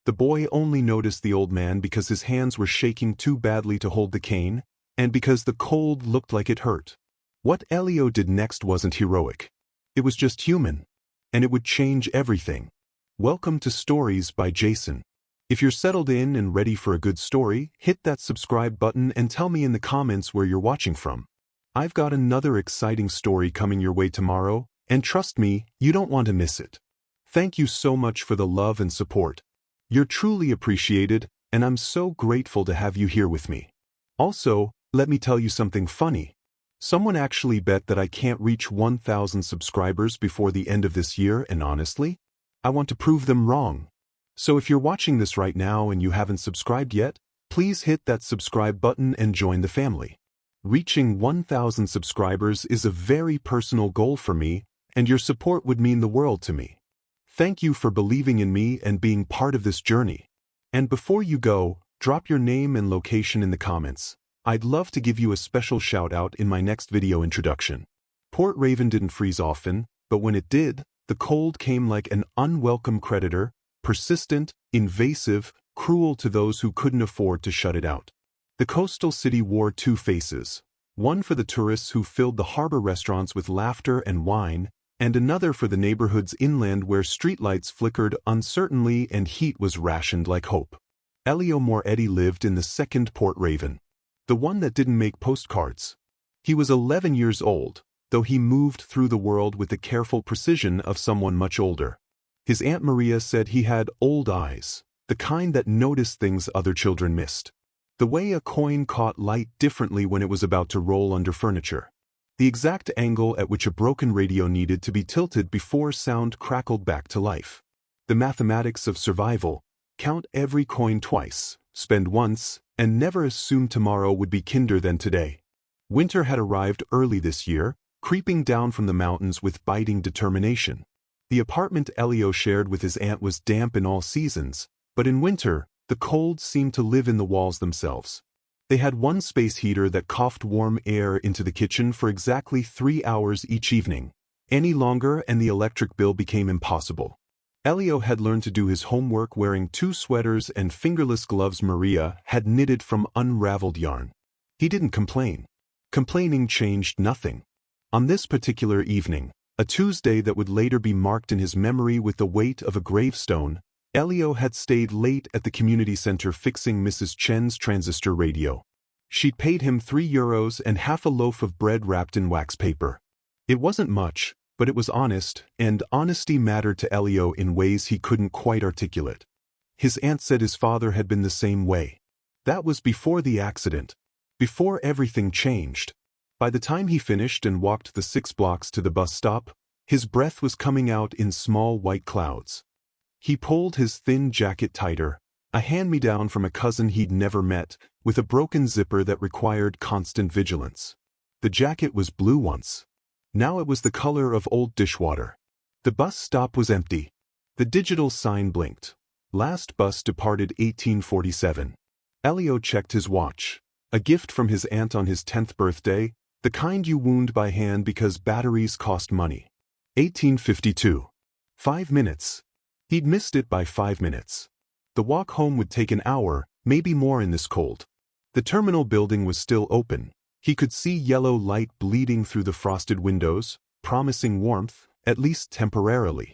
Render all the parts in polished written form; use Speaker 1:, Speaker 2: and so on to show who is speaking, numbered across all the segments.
Speaker 1: The boy only noticed the old man because his hands were shaking too badly to hold the cane, and because the cold looked like it hurt. What Elio did next wasn't heroic. It was just human. And it would change everything. Welcome to Stories by Jason. If you're settled in and ready for a good story, hit that subscribe button and tell me in the comments where you're watching from. I've got another exciting story coming your way tomorrow, and trust me, you don't want to miss it. Thank you so much for the love and support. You're truly appreciated, and I'm so grateful to have you here with me. Also, let me tell you something funny. Someone actually bet that I can't reach 1,000 subscribers before the end of this year, and honestly, I want to prove them wrong. So if you're watching this right now and you haven't subscribed yet, please hit that subscribe button and join the family. Reaching 1,000 subscribers is a very personal goal for me, and your support would mean the world to me. Thank you for believing in me and being part of this journey. And before you go, drop your name and location in the comments. I'd love to give you a special shout out in my next video introduction. Port Raven didn't freeze often, but when it did, the cold came like an unwelcome creditor, persistent, invasive, cruel to those who couldn't afford to shut it out. The coastal city wore two faces, one for the tourists who filled the harbor restaurants with laughter and wine, and another for the neighborhoods inland where streetlights flickered uncertainly and heat was rationed like hope. Elio Moretti lived in the second Port Raven, the one that didn't make postcards. He was 11 years old, though he moved through the world with the careful precision of someone much older. His Aunt Maria said he had old eyes, the kind that noticed things other children missed. The way a coin caught light differently when it was about to roll under furniture. The exact angle at which a broken radio needed to be tilted before sound crackled back to life. The mathematics of survival: count every coin twice, spend once, and never assume tomorrow would be kinder than today. Winter had arrived early this year, creeping down from the mountains with biting determination. The apartment Elio shared with his aunt was damp in all seasons, but in winter, the cold seemed to live in the walls themselves. They had one space heater that coughed warm air into the kitchen for exactly 3 hours each evening. Any longer and the electric bill became impossible. Elio had learned to do his homework wearing 2 sweaters and fingerless gloves Maria had knitted from unraveled yarn. He didn't complain. Complaining changed nothing. On this particular evening, a Tuesday that would later be marked in his memory with the weight of a gravestone, Elio had stayed late at the community center fixing Mrs. Chen's transistor radio. She'd paid him €3 and half a loaf of bread wrapped in wax paper. It wasn't much, but it was honest, and honesty mattered to Elio in ways he couldn't quite articulate. His aunt said his father had been the same way. That was before the accident, before everything changed. By the time he finished and walked the 6 blocks to the bus stop, his breath was coming out in small white clouds. He pulled his thin jacket tighter, a hand-me-down from a cousin he'd never met, with a broken zipper that required constant vigilance. The jacket was blue once. Now it was the color of old dishwater. The bus stop was empty. The digital sign blinked. Last bus departed 1847. Elio checked his watch. A gift from his aunt on his 10th birthday, the kind you wound by hand because batteries cost money. 1852. 5 minutes. He'd missed it by 5 minutes. The walk home would take an hour, maybe more in this cold. The terminal building was still open. He could see yellow light bleeding through the frosted windows, promising warmth, at least temporarily.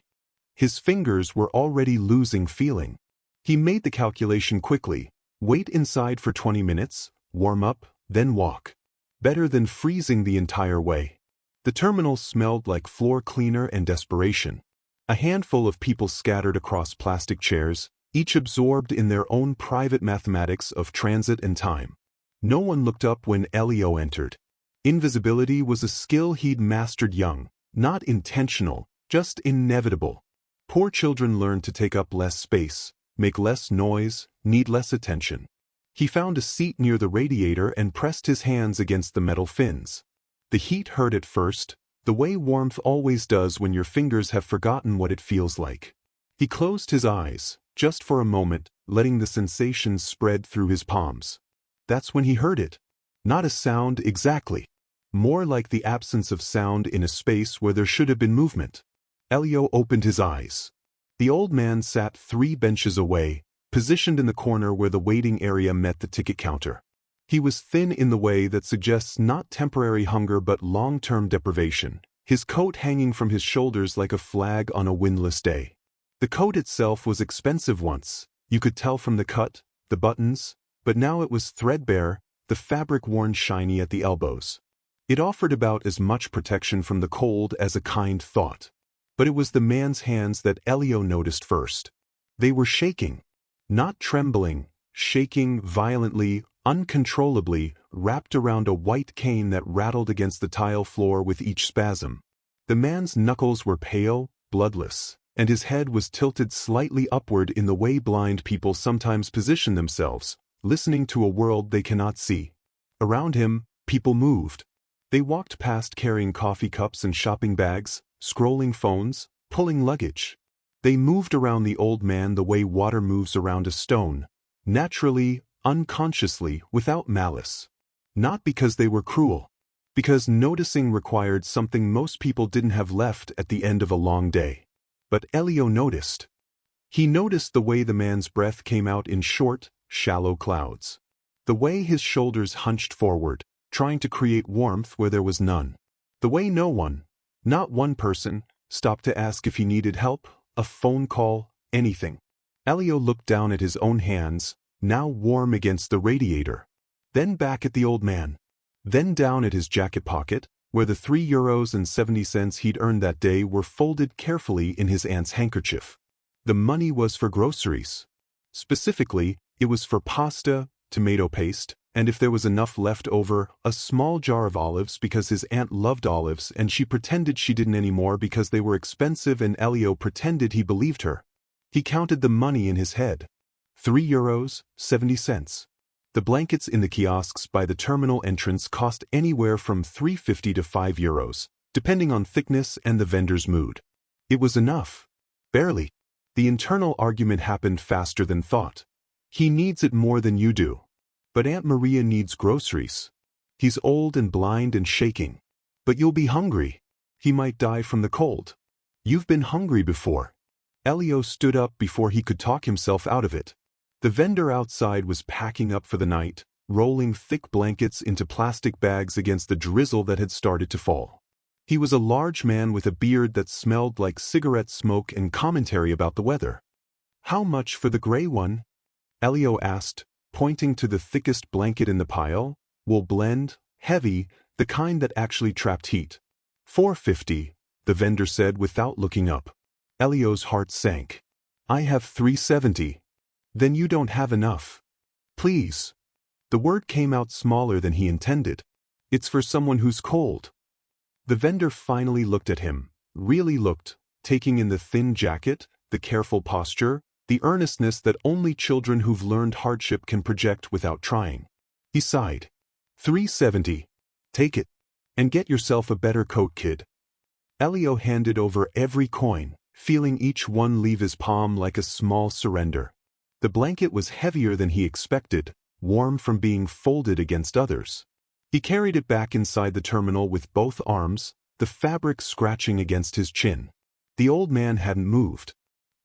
Speaker 1: His fingers were already losing feeling. He made the calculation quickly. Wait inside for 20 minutes, warm up, then walk. Better than freezing the entire way. The terminal smelled like floor cleaner and desperation. A handful of people scattered across plastic chairs, each absorbed in their own private mathematics of transit and time. No one looked up when Elio entered. Invisibility was a skill he'd mastered young, not intentional, just inevitable. Poor children learned to take up less space, make less noise, need less attention. He found a seat near the radiator and pressed his hands against the metal fins. The heat hurt at first, the way warmth always does when your fingers have forgotten what it feels like. He closed his eyes, just for a moment, letting the sensation spread through his palms. That's when he heard it. Not a sound exactly. More like the absence of sound in a space where there should have been movement. Elio opened his eyes. The old man sat 3 benches away, positioned in the corner where the waiting area met the ticket counter. He was thin in the way that suggests not temporary hunger but long-term deprivation, his coat hanging from his shoulders like a flag on a windless day. The coat itself was expensive once, you could tell from the cut, the buttons, but now it was threadbare, the fabric worn shiny at the elbows. It offered about as much protection from the cold as a kind thought. But it was the man's hands that Elio noticed first. They were shaking. Not trembling, shaking violently, uncontrollably, wrapped around a white cane that rattled against the tile floor with each spasm. The man's knuckles were pale, bloodless, and his head was tilted slightly upward in the way blind people sometimes position themselves, listening to a world they cannot see. Around him, people moved. They walked past carrying coffee cups and shopping bags, scrolling phones, pulling luggage. They moved around the old man the way water moves around a stone, naturally, unconsciously, without malice. Not because they were cruel. Because noticing required something most people didn't have left at the end of a long day. But Elio noticed. He noticed the way the man's breath came out in short, shallow clouds. The way his shoulders hunched forward, trying to create warmth where there was none. The way no one, not one person, stopped to ask if he needed help, a phone call, anything. Elio looked down at his own hands, now warm against the radiator. Then back at the old man. Then down at his jacket pocket, where the €3.70 he'd earned that day were folded carefully in his aunt's handkerchief. The money was for groceries. Specifically, it was for pasta, tomato paste, and if there was enough left over, a small jar of olives because his aunt loved olives and she pretended she didn't anymore because they were expensive and Elio pretended he believed her. He counted the money in his head. €3.70. The blankets in the kiosks by the terminal entrance cost anywhere from €3.50 to €5, depending on thickness and the vendor's mood. It was enough. Barely. The internal argument happened faster than thought. He needs it more than you do. But Aunt Maria needs groceries. He's old and blind and shaking. But you'll be hungry. He might die from the cold. You've been hungry before. Elio stood up before he could talk himself out of it. The vendor outside was packing up for the night, rolling thick blankets into plastic bags against the drizzle that had started to fall. He was a large man with a beard that smelled like cigarette smoke and commentary about the weather. "How much for the gray one?" Elio asked, pointing to the thickest blanket in the pile. "Wool blend, heavy, the kind that actually trapped heat." "$4.50, the vendor said without looking up. Elio's heart sank. "I have $3.70. "Then you don't have enough. Please." The word came out smaller than he intended. "It's for someone who's cold." The vendor finally looked at him, really looked, taking in the thin jacket, the careful posture, the earnestness that only children who've learned hardship can project without trying. He sighed. $3.70. Take it. And get yourself a better coat, kid. Elio handed over every coin, feeling each one leave his palm like a small surrender. The blanket was heavier than he expected, warm from being folded against others. He carried it back inside the terminal with both arms, the fabric scratching against his chin. The old man hadn't moved.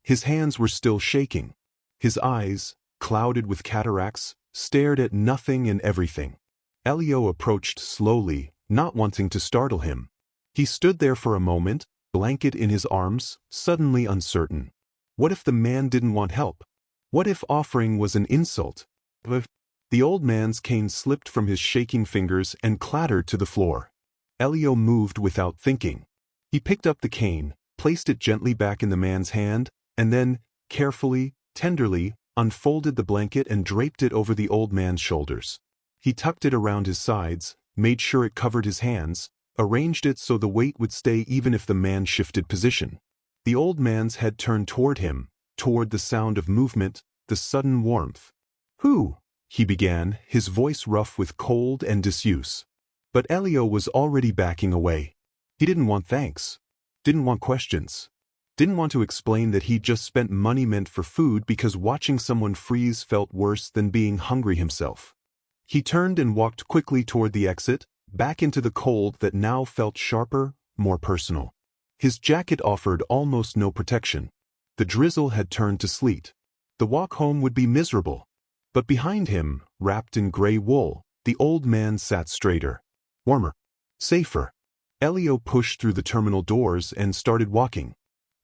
Speaker 1: His hands were still shaking. His eyes, clouded with cataracts, stared at nothing and everything. Elio approached slowly, not wanting to startle him. He stood there for a moment, blanket in his arms, suddenly uncertain. What if the man didn't want help? What if offering was an insult? The old man's cane slipped from his shaking fingers and clattered to the floor. Elio moved without thinking. He picked up the cane, placed it gently back in the man's hand, and then, carefully, tenderly, unfolded the blanket and draped it over the old man's shoulders. He tucked it around his sides, made sure it covered his hands, arranged it so the weight would stay even if the man shifted position. The old man's head turned toward him, toward the sound of movement, the sudden warmth. "Who?" he began, his voice rough with cold and disuse. But Elio was already backing away. He didn't want thanks. Didn't want questions. Didn't want to explain that he'd just spent money meant for food because watching someone freeze felt worse than being hungry himself. He turned and walked quickly toward the exit, back into the cold that now felt sharper, more personal. His jacket offered almost no protection. The drizzle had turned to sleet. The walk home would be miserable. But behind him, wrapped in gray wool, the old man sat straighter, warmer, safer. Elio pushed through the terminal doors and started walking.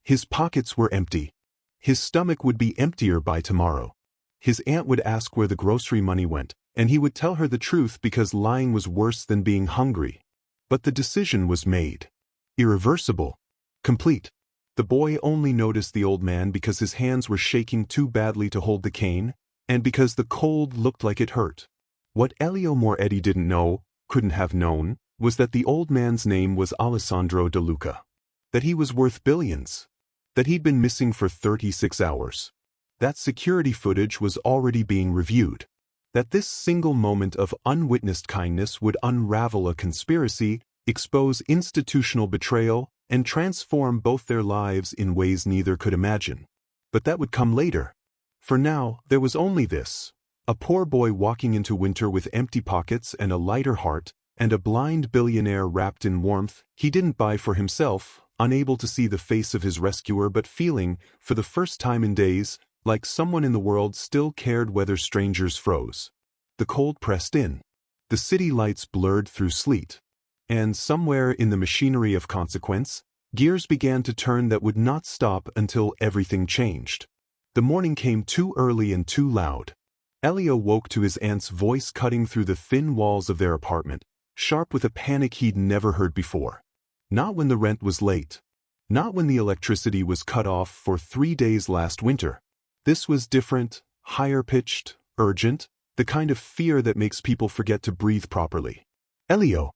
Speaker 1: His pockets were empty. His stomach would be emptier by tomorrow. His aunt would ask where the grocery money went, and he would tell her the truth because lying was worse than being hungry. But the decision was made. Irreversible. Complete. The boy only noticed the old man because his hands were shaking too badly to hold the cane, and because the cold looked like it hurt. What Elio Moretti didn't know, couldn't have known, was that the old man's name was Alessandro De Luca. That he was worth billions. That he'd been missing for 36 hours. That security footage was already being reviewed. That this single moment of unwitnessed kindness would unravel a conspiracy, expose institutional betrayal, and transform both their lives in ways neither could imagine. But that would come later. For now, there was only this. A poor boy walking into winter with empty pockets and a lighter heart, and a blind billionaire wrapped in warmth he didn't buy for himself, unable to see the face of his rescuer but feeling, for the first time in days, like someone in the world still cared whether strangers froze. The cold pressed in. The city lights blurred through sleet. And somewhere in the machinery of consequence, gears began to turn that would not stop until everything changed. The morning came too early and too loud. Elio woke to his aunt's voice cutting through the thin walls of their apartment, sharp with a panic he'd never heard before. Not when the rent was late. Not when the electricity was cut off for 3 days last winter. This was different, higher-pitched, urgent, the kind of fear that makes people forget to breathe properly. Elio!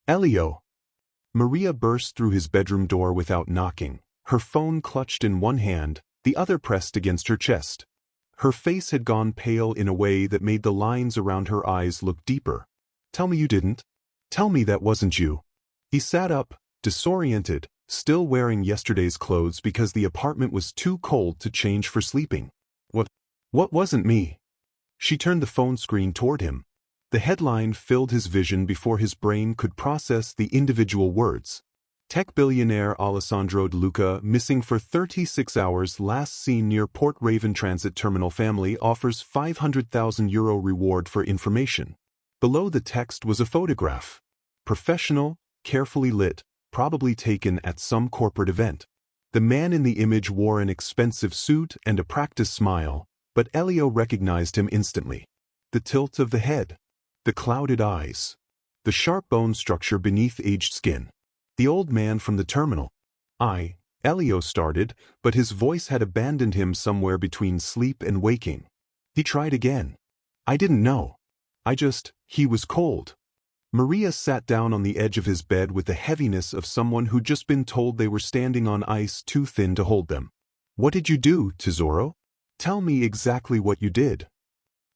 Speaker 1: Elio! Maria burst through his bedroom door without knocking, her phone clutched in one hand, the other pressed against her chest. Her face had gone pale in a way that made the lines around her eyes look deeper. Tell me you didn't. Tell me that wasn't you. He sat up, disoriented, still wearing yesterday's clothes because the apartment was too cold to change for sleeping. What wasn't me? She turned the phone screen toward him. The headline filled his vision before his brain could process the individual words. Tech billionaire Alessandro De Luca missing for 36 hours, last seen near Port Raven Transit Terminal. Family offers €500,000 reward for information. Below the text was a photograph. Professional, carefully lit, probably taken at some corporate event. The man in the image wore an expensive suit and a practiced smile, but Elio recognized him instantly. The tilt of the head. The clouded eyes. The sharp bone structure beneath aged skin. The old man from the terminal. Elio started, but his voice had abandoned him somewhere between sleep and waking. He tried again. I didn't know. He was cold. Maria sat down on the edge of his bed with the heaviness of someone who'd just been told they were standing on ice too thin to hold them. What did you do, tesoro? Tell me exactly what you did.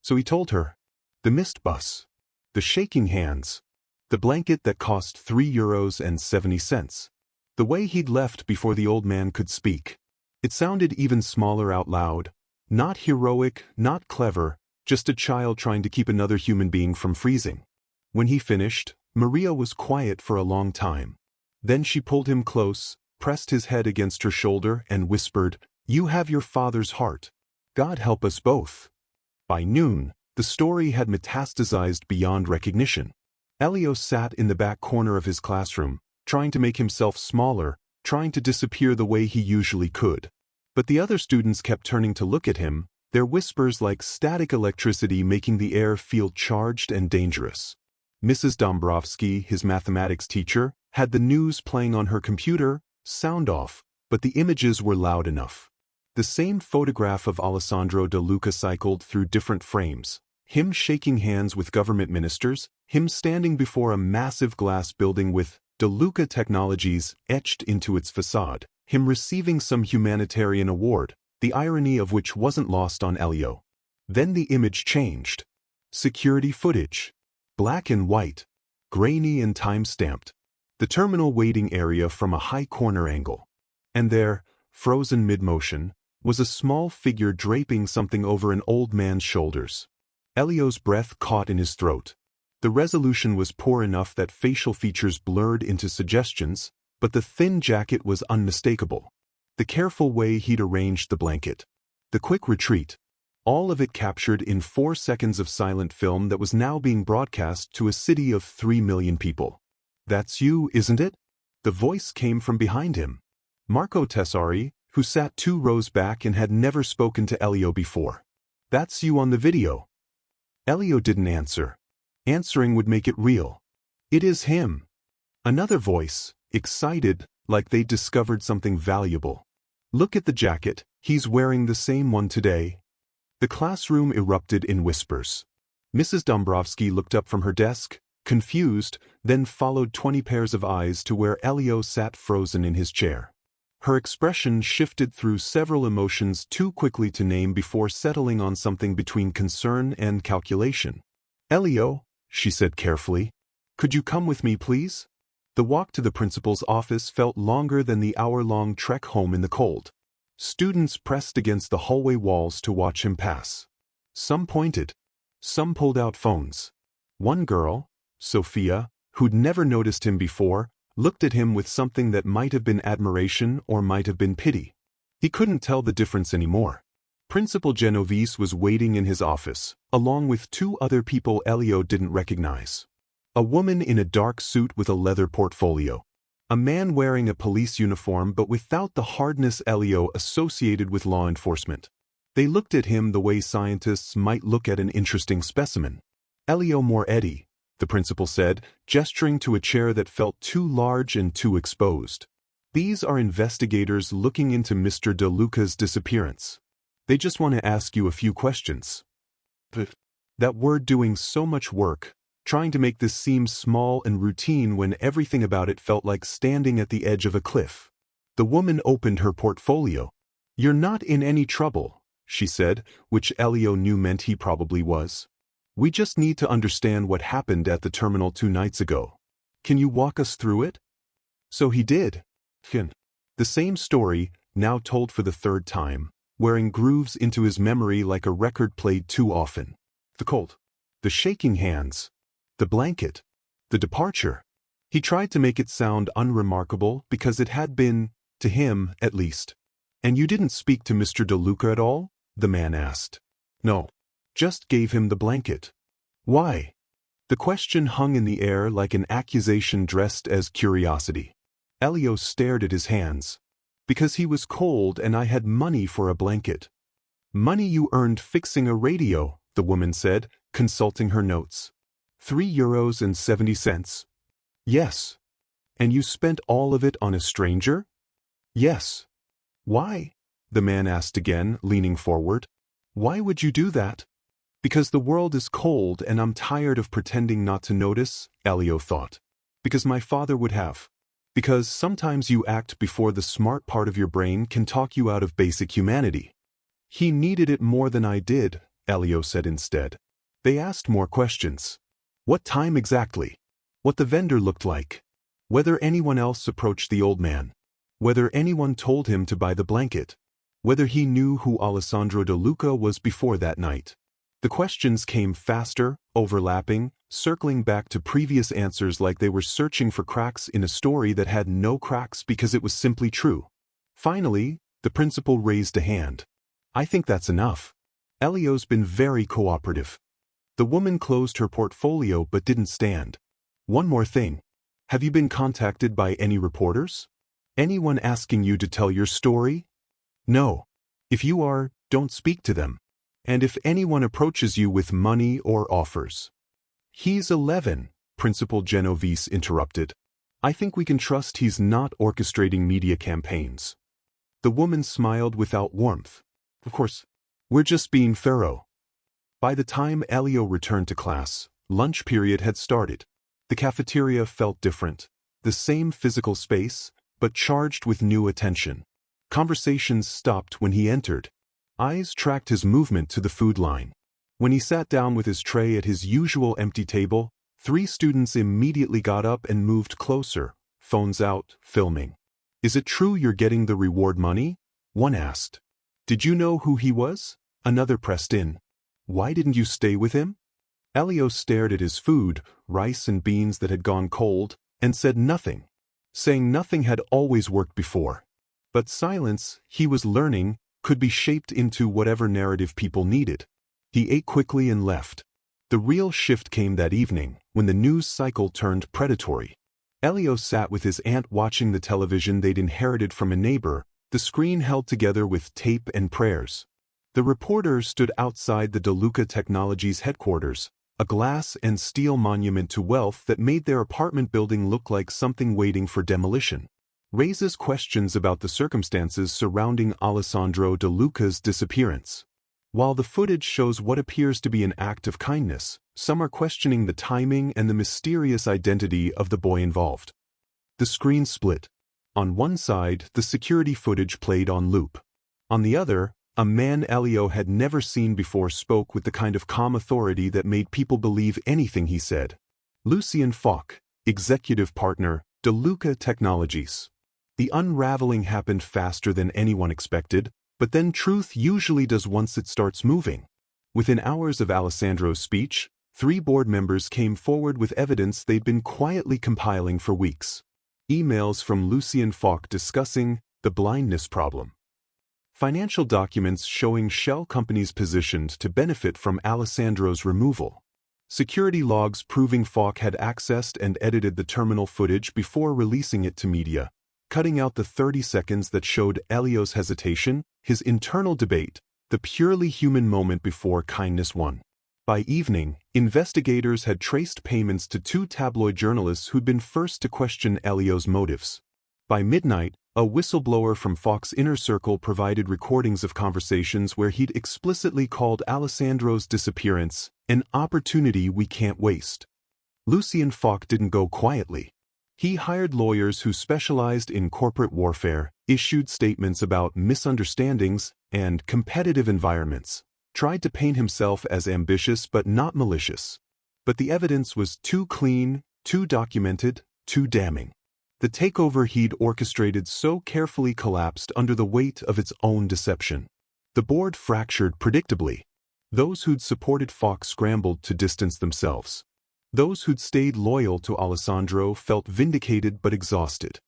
Speaker 1: So he told her. The mist bus. The shaking hands. The blanket that cost €3.70. The way he'd left before the old man could speak. It sounded even smaller out loud. Not heroic, not clever, just a child trying to keep another human being from freezing. When he finished, Maria was quiet for a long time. Then she pulled him close, pressed his head against her shoulder, and whispered, "You have your father's heart. God help us both." By noon, the story had metastasized beyond recognition. Elio sat in the back corner of his classroom, trying to make himself smaller, trying to disappear the way he usually could. But the other students kept turning to look at him, their whispers like static electricity making the air feel charged and dangerous. Mrs. Dombrovsky, his mathematics teacher, had the news playing on her computer, sound off, but the images were loud enough. The same photograph of Alessandro De Luca cycled through different frames. Him shaking hands with government ministers, him standing before a massive glass building with De Luca Technologies etched into its facade, him receiving some humanitarian award, the irony of which wasn't lost on Elio. Then the image changed. Security footage. Black and white. Grainy and time-stamped. The terminal waiting area from a high corner angle. And there, frozen mid-motion, was a small figure draping something over an old man's shoulders. Elio's breath caught in his throat. The resolution was poor enough that facial features blurred into suggestions, but the thin jacket was unmistakable. The careful way he'd arranged the blanket. The quick retreat. All of it captured in 4 seconds of silent film that was now being broadcast to a city of 3 million people. "That's you, isn't it?" The voice came from behind him. Marco Tessari, who sat 2 rows back and had never spoken to Elio before. "That's you on the video." Elio didn't answer. Answering would make it real. "It is him." Another voice, excited, like they'd discovered something valuable. "Look at the jacket, he's wearing the same one today." The classroom erupted in whispers. Mrs. Dombrowski looked up from her desk, confused, then followed 20 pairs of eyes to where Elio sat frozen in his chair. Her expression shifted through several emotions too quickly to name before settling on something between concern and calculation. "Elio," she said carefully, "could you come with me, please?" The walk to the principal's office felt longer than the hour-long trek home in the cold. Students pressed against the hallway walls to watch him pass. Some pointed. Some pulled out phones. One girl, Sophia, who'd never noticed him before, looked at him with something that might have been admiration or might have been pity. He couldn't tell the difference anymore. Principal Genovese was waiting in his office, along with 2 other people Elio didn't recognize. A woman in a dark suit with a leather portfolio. A man wearing a police uniform but without the hardness Elio associated with law enforcement. They looked at him the way scientists might look at an interesting specimen. "Elio Moretti," the principal said, gesturing to a chair that felt too large and too exposed. "These are investigators looking into Mr. De Luca's disappearance. They just want to ask you a few questions." That word doing so much work, trying to make this seem small and routine when everything about it felt like standing at the edge of a cliff. The woman opened her portfolio. "You're not in any trouble," she said, which Elio knew meant he probably was. "We just need to understand what happened at the terminal 2 nights ago. Can you walk us through it?" So he did. The same story, now told for the 3rd time, wearing grooves into his memory like a record played too often. The cold. The shaking hands. The blanket. The departure. He tried to make it sound unremarkable because it had been, to him at least. "And you didn't speak to Mr. De Luca at all?" the man asked. "No. Just gave him the blanket." "Why?" The question hung in the air like an accusation dressed as curiosity. Elio stared at his hands. "Because he was cold and I had money for a blanket." "Money you earned fixing a radio," the woman said, consulting her notes. €3.70. "Yes." "And you spent all of it on a stranger?" "Yes." "Why?" the man asked again, leaning forward. "Why would you do that?" "Because the world is cold and I'm tired of pretending not to notice," Elio thought. "Because my father would have. Because sometimes you act before the smart part of your brain can talk you out of basic humanity." "He needed it more than I did," Elio said instead. They asked more questions. What time exactly? What the vendor looked like? Whether anyone else approached the old man? Whether anyone told him to buy the blanket? Whether he knew who Alessandro De Luca was before that night? The questions came faster, overlapping, circling back to previous answers like they were searching for cracks in a story that had no cracks because it was simply true. Finally, the principal raised a hand. "I think that's enough. Elio's been very cooperative." The woman closed her portfolio but didn't stand. "One more thing. Have you been contacted by any reporters? Anyone asking you to tell your story?" "No. If you are, don't speak to them. And if anyone approaches you with money or offers." "He's 11, Principal Genovese interrupted. "I think we can trust he's not orchestrating media campaigns." The woman smiled without warmth. "Of course. We're just being thorough." By the time Elio returned to class, lunch period had started. The cafeteria felt different. The same physical space, but charged with new attention. Conversations stopped when he entered. Eyes tracked his movement to the food line. When he sat down with his tray at his usual empty table, 3 students immediately got up and moved closer, phones out, filming. "Is it true you're getting the reward money?" one asked. "Did you know who he was?" Another pressed in. "Why didn't you stay with him?" Elio stared at his food, rice and beans that had gone cold, and said nothing. Saying nothing had always worked before. But silence, he was learning, could be shaped into whatever narrative people needed. He ate quickly and left. The real shift came that evening, when the news cycle turned predatory. Elio sat with his aunt watching the television they'd inherited from a neighbor, the screen held together with tape and prayers. The reporter stood outside the DeLuca Technologies headquarters, a glass and steel monument to wealth that made their apartment building look like something waiting for demolition. Raises questions about the circumstances surrounding Alessandro DeLuca's disappearance. While the footage shows what appears to be an act of kindness, some are questioning the timing and the mysterious identity of the boy involved. The screen split. On one side, the security footage played on loop. On the other, a man Elio had never seen before spoke with the kind of calm authority that made people believe anything he said. Lucien Falk, executive partner, DeLuca Technologies. The unraveling happened faster than anyone expected, but then truth usually does once it starts moving. Within hours of Alessandro's speech, 3 board members came forward with evidence they'd been quietly compiling for weeks. Emails from Lucien Falk discussing the blindness problem. Financial documents showing shell companies positioned to benefit from Alessandro's removal. Security logs proving Falk had accessed and edited the terminal footage before releasing it to media, cutting out the 30 seconds that showed Elio's hesitation, his internal debate, the purely human moment before kindness won. By evening, investigators had traced payments to 2 tabloid journalists who'd been first to question Elio's motives. By midnight, a whistleblower from Falk's inner circle provided recordings of conversations where he'd explicitly called Alessandro's disappearance an opportunity we can't waste. Lucien Falk didn't go quietly. He hired lawyers who specialized in corporate warfare, issued statements about misunderstandings and competitive environments, tried to paint himself as ambitious but not malicious. But the evidence was too clean, too documented, too damning. The takeover he'd orchestrated so carefully collapsed under the weight of its own deception. The board fractured predictably. Those who'd supported Falk scrambled to distance themselves. Those who'd stayed loyal to Alessandro felt vindicated but exhausted.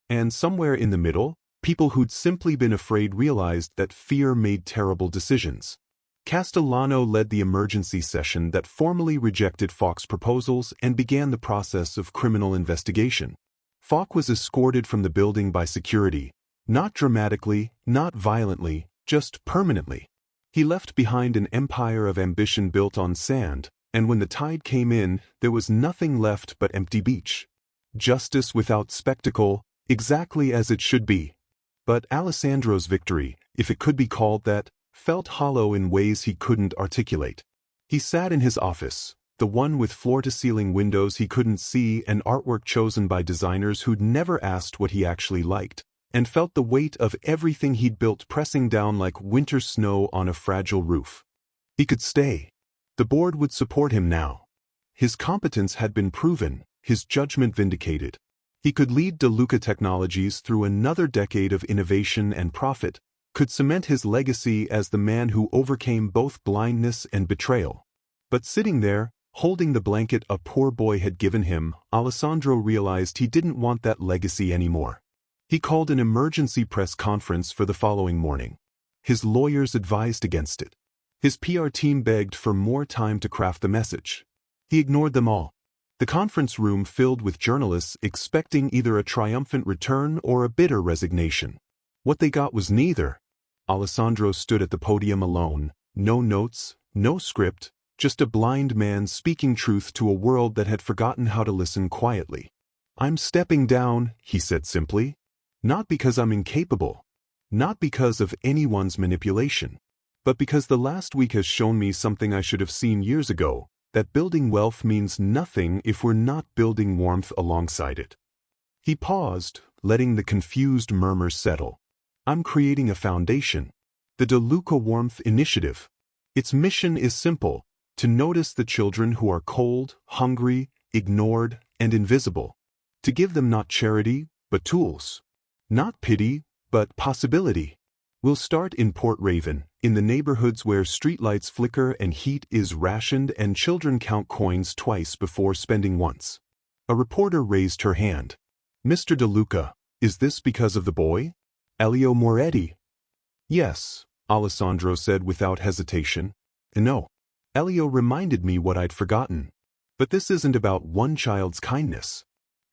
Speaker 1: And somewhere in the middle, people who'd simply been afraid realized that fear made terrible decisions. Castellano led the emergency session that formally rejected Falk's proposals and began the process of criminal investigation. Falk was escorted from the building by security, not dramatically, not violently, just permanently. He left behind an empire of ambition built on sand, and when the tide came in, there was nothing left but empty beach. Justice without spectacle, exactly as it should be. But Alessandro's victory, if it could be called that, felt hollow in ways he couldn't articulate. He sat in his office, the one with floor-to-ceiling windows he couldn't see and artwork chosen by designers who'd never asked what he actually liked, and felt the weight of everything he'd built pressing down like winter snow on a fragile roof. He could stay. The board would support him now. His competence had been proven, his judgment vindicated. He could lead DeLuca Technologies through another decade of innovation and profit, could cement his legacy as the man who overcame both blindness and betrayal. But sitting there, holding the blanket a poor boy had given him, Alessandro realized he didn't want that legacy anymore. He called an emergency press conference for the following morning. His lawyers advised against it. His PR team begged for more time to craft the message. He ignored them all. The conference room filled with journalists expecting either a triumphant return or a bitter resignation. What they got was neither. Alessandro stood at the podium alone, no notes, no script, just a blind man speaking truth to a world that had forgotten how to listen quietly. "I'm stepping down," he said simply. "Not because I'm incapable. Not because of anyone's manipulation. But because the last week has shown me something I should have seen years ago, that building wealth means nothing if we're not building warmth alongside it." He paused, letting the confused murmurs settle. "I'm creating a foundation. The DeLuca Warmth Initiative. Its mission is simple: to notice the children who are cold, hungry, ignored, and invisible. To give them not charity, but tools. Not pity, but possibility. We'll start in Port Raven, in the neighborhoods where streetlights flicker and heat is rationed and children count coins twice before spending once." A reporter raised her hand. "Mr. DeLuca, is this because of the boy? Elio Moretti?" "Yes, Alessandro said without hesitation. No. Elio reminded me what I'd forgotten. But this isn't about one child's kindness.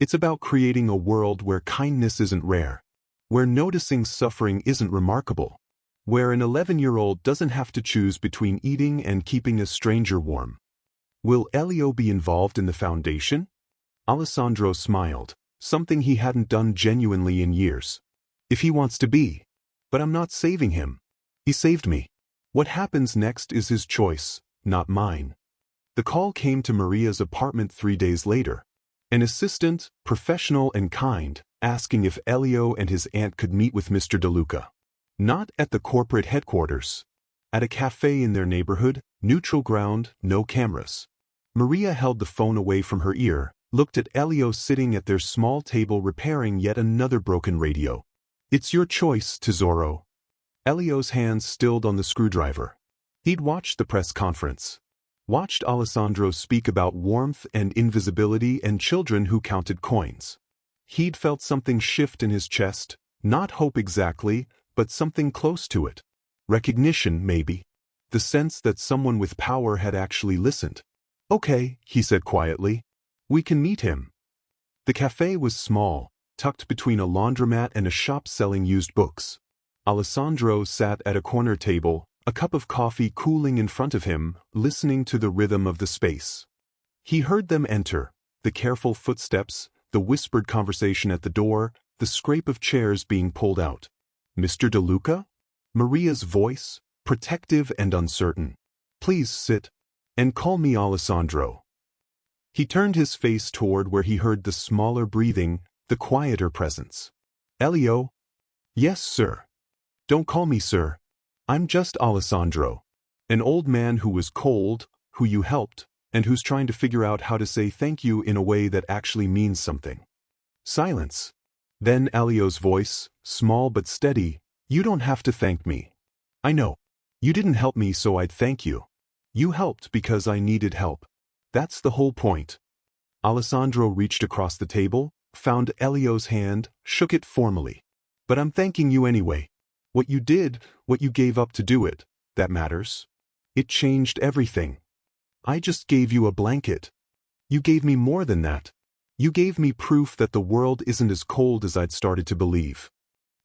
Speaker 1: It's about creating a world where kindness isn't rare, where noticing suffering isn't remarkable, where an 11-year-old doesn't have to choose between eating and keeping a stranger warm. Will Elio be involved in the foundation? Alessandro smiled, something he hadn't done genuinely in years. If he wants to be. But I'm not saving him. He saved me. What happens next is his choice, not mine. The call came to Maria's apartment 3 days later. An assistant, professional and kind, asking if Elio and his aunt could meet with Mr. DeLuca. Not at the corporate headquarters. At a cafe in their neighborhood, neutral ground, no cameras. Maria held the phone away from her ear, looked at Elio sitting at their small table repairing yet another broken radio. It's your choice, Tesoro. Elio's hands stilled on the screwdriver. He'd watched the press conference. Watched Alessandro speak about warmth and invisibility and children who counted coins. He'd felt something shift in his chest, not hope exactly, but something close to it. Recognition, maybe. The sense that someone with power had actually listened. Okay, he said quietly. We can meet him. The cafe was small, tucked between a laundromat and a shop selling used books. Alessandro sat at a corner table, a cup of coffee cooling in front of him, listening to the rhythm of the space. He heard them enter, the careful footsteps, the whispered conversation at the door, the scrape of chairs being pulled out. Mr. DeLuca? Maria's voice, protective and uncertain. Please sit. And call me Alessandro. He turned his face toward where he heard the smaller breathing, the quieter presence. Elio? Yes, sir. Don't call me sir. I'm just Alessandro. An old man who was cold, who you helped, and who's trying to figure out how to say thank you in a way that actually means something. Silence. Then Elio's voice, small but steady. You don't have to thank me. I know. You didn't help me so I'd thank you. You helped because I needed help. That's the whole point. Alessandro reached across the table, found Elio's hand, shook it formally. But I'm thanking you anyway. What you did, what you gave up to do it, that matters. It changed everything. I just gave you a blanket. You gave me more than that. You gave me proof that the world isn't as cold as I'd started to believe.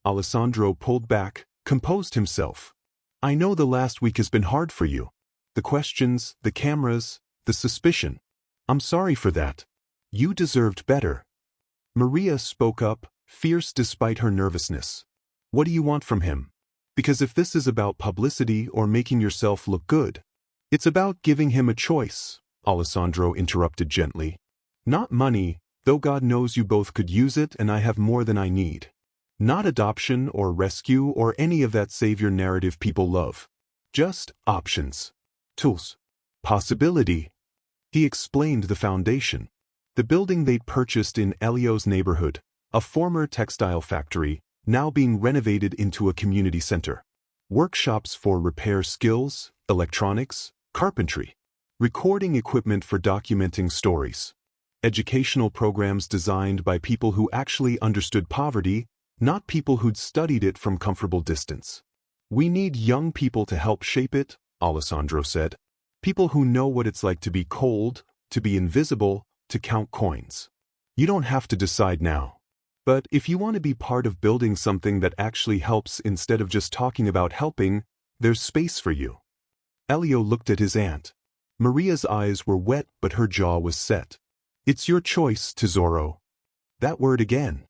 Speaker 1: Alessandro pulled back, composed himself. I know the last week has been hard for you. The questions, the cameras, the suspicion. I'm sorry for that. You deserved better. Maria spoke up, fierce despite her nervousness. What do you want from him? Because if this is about publicity or making yourself look good, it's about giving him a choice, Alessandro interrupted gently. Not money, though God knows you both could use it and I have more than I need. Not adoption or rescue or any of that savior narrative people love. Just options. Tools. Possibility. He explained the foundation. The building they'd purchased in Elio's neighborhood, a former textile factory, now being renovated into a community center. Workshops for repair skills, electronics, carpentry. Recording equipment for documenting stories. Educational programs designed by people who actually understood poverty, not people who'd studied it from comfortable distance. We need young people to help shape it, Alessandro said. People who know what it's like to be cold, to be invisible, to count coins. You don't have to decide now. But if you want to be part of building something that actually helps instead of just talking about helping, there's space for you. Elio looked at his aunt. Maria's eyes were wet but her jaw was set. It's your choice, Tesoro. That word again.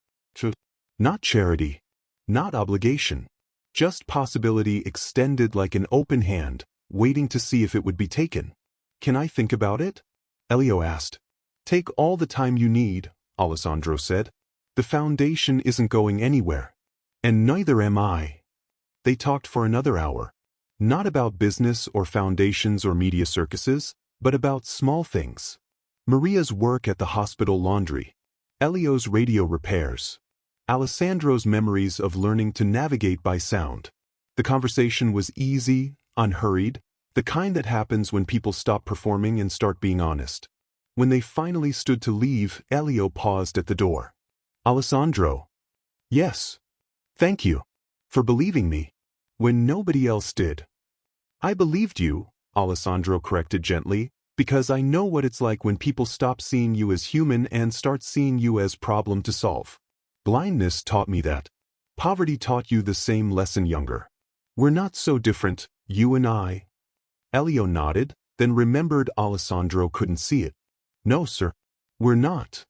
Speaker 1: Not charity. Not obligation. Just possibility extended like an open hand, waiting to see if it would be taken. Can I think about it? Elio asked. Take all the time you need, Alessandro said. The foundation isn't going anywhere. And neither am I. They talked for another hour. Not about business or foundations or media circuses, but about small things. Maria's work at the hospital laundry. Elio's radio repairs. Alessandro's memories of learning to navigate by sound. The conversation was easy, unhurried, the kind that happens when people stop performing and start being honest. When they finally stood to leave, Elio paused at the door. Alessandro. Yes. Thank you. For believing me. when nobody else did. I believed you, Alessandro corrected gently, because I know what it's like when people stop seeing you as human and start seeing you as problem to solve. Blindness taught me that. Poverty taught you the same lesson younger. We're not so different, you and I. Elio nodded, then remembered Alessandro couldn't see it. No, sir. We're not.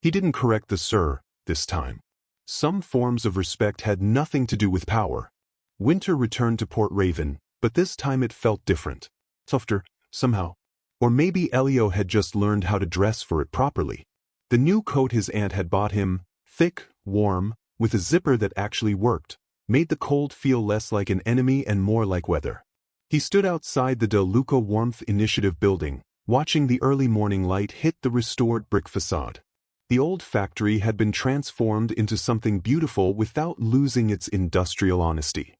Speaker 1: He didn't correct the sir this time. Some forms of respect had nothing to do with power. Winter returned to Port Raven, but this time it felt different. Softer, somehow. Or maybe Elio had just learned how to dress for it properly. The new coat his aunt had bought him, thick, warm, with a zipper that actually worked, made the cold feel less like an enemy and more like weather. He stood outside the De Luca Warmth Initiative building, watching the early morning light hit the restored brick facade. The old factory had been transformed into something beautiful without losing its industrial honesty.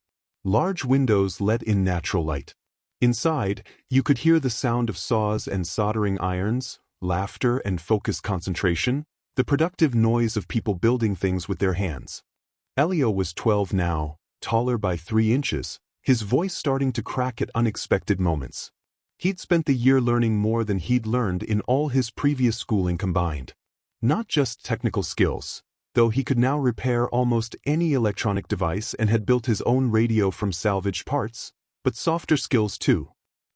Speaker 1: Large windows let in natural light. Inside, you could hear the sound of saws and soldering irons, laughter and focused concentration, the productive noise of people building things with their hands. Elio was 12 now, taller by 3 inches, his voice starting to crack at unexpected moments. He'd spent the year learning more than he'd learned in all his previous schooling combined. Not just technical skills, though he could now repair almost any electronic device and had built his own radio from salvaged parts, but softer skills too.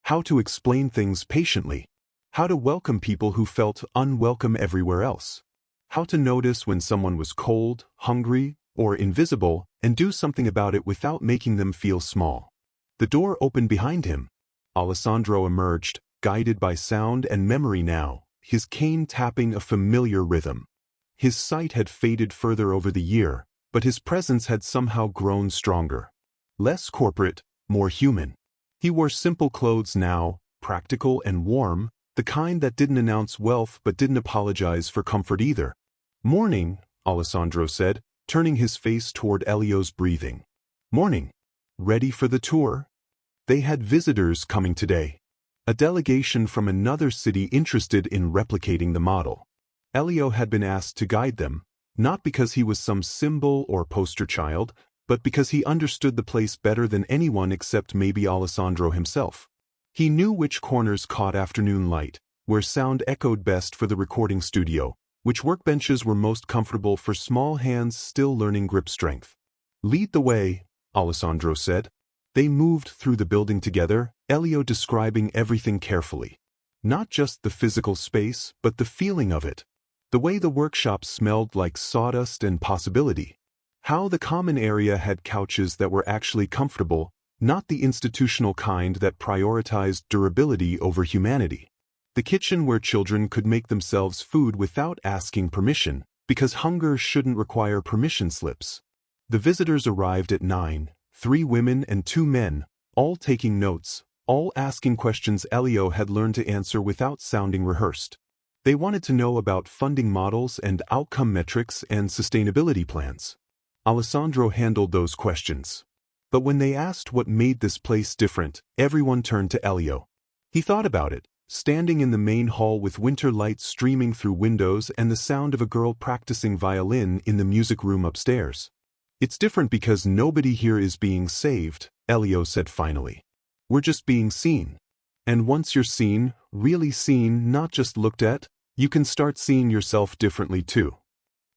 Speaker 1: How to explain things patiently. How to welcome people who felt unwelcome everywhere else. How to notice when someone was cold, hungry, or invisible, and do something about it without making them feel small. The door opened behind him. Alessandro emerged, guided by sound and memory now, his cane tapping a familiar rhythm. His sight had faded further over the year, but his presence had somehow grown stronger. Less corporate, more human. He wore simple clothes now, practical and warm, the kind that didn't announce wealth but didn't apologize for comfort either. Morning, Alessandro said, turning his face toward Elio's breathing. Morning. Ready for the tour? They had visitors coming today. A delegation from another city interested in replicating the model. Elio had been asked to guide them, not because he was some symbol or poster child, but because he understood the place better than anyone except maybe Alessandro himself. He knew which corners caught afternoon light, where sound echoed best for the recording studio, which workbenches were most comfortable for small hands still learning grip strength. Lead the way, Alessandro said. They moved through the building together, Elio describing everything carefully. Not just the physical space, but the feeling of it. The way the workshop smelled like sawdust and possibility. How the common area had couches that were actually comfortable, not the institutional kind that prioritized durability over humanity. The kitchen where children could make themselves food without asking permission, because hunger shouldn't require permission slips. The visitors arrived at 9, 3 women and 2 men, all taking notes, all asking questions Elio had learned to answer without sounding rehearsed. They wanted to know about funding models and outcome metrics and sustainability plans. Alessandro handled those questions. But when they asked what made this place different, everyone turned to Elio. He thought about it, standing in the main hall with winter lights streaming through windows and the sound of a girl practicing violin in the music room upstairs. It's different because nobody here is being saved, Elio said finally. We're just being seen. And once you're seen, really seen, not just looked at, you can start seeing yourself differently too.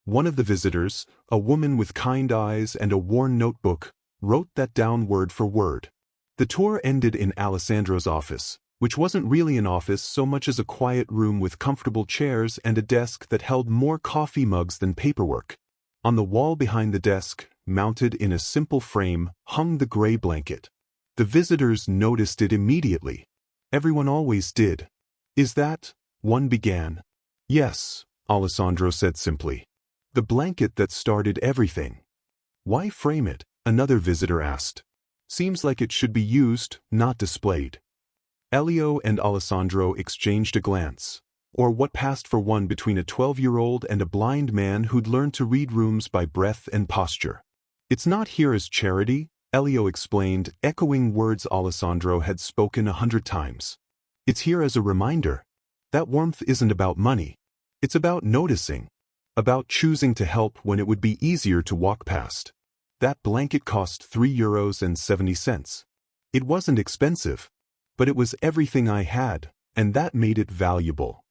Speaker 1: One of the visitors, a woman with kind eyes and a worn notebook, wrote that down word for word. The tour ended in Alessandro's office, which wasn't really an office so much as a quiet room with comfortable chairs and a desk that held more coffee mugs than paperwork. On the wall behind the desk, mounted in a simple frame, hung the gray blanket. The visitors noticed it immediately. Everyone always did. Is that? One began. Yes, Alessandro said simply. The blanket that started everything. Why frame it? Another visitor asked. Seems like it should be used, not displayed. Elio and Alessandro exchanged a glance, or what passed for one between a 12-year-old and a blind man who'd learned to read rooms by breath and posture. It's not here as charity, Elio explained, echoing words Alessandro had spoken 100 times. It's here as a reminder. That warmth isn't about money. It's about noticing. About choosing to help when it would be easier to walk past. That blanket cost €3.70. It wasn't expensive, but it was everything I had, and that made it valuable.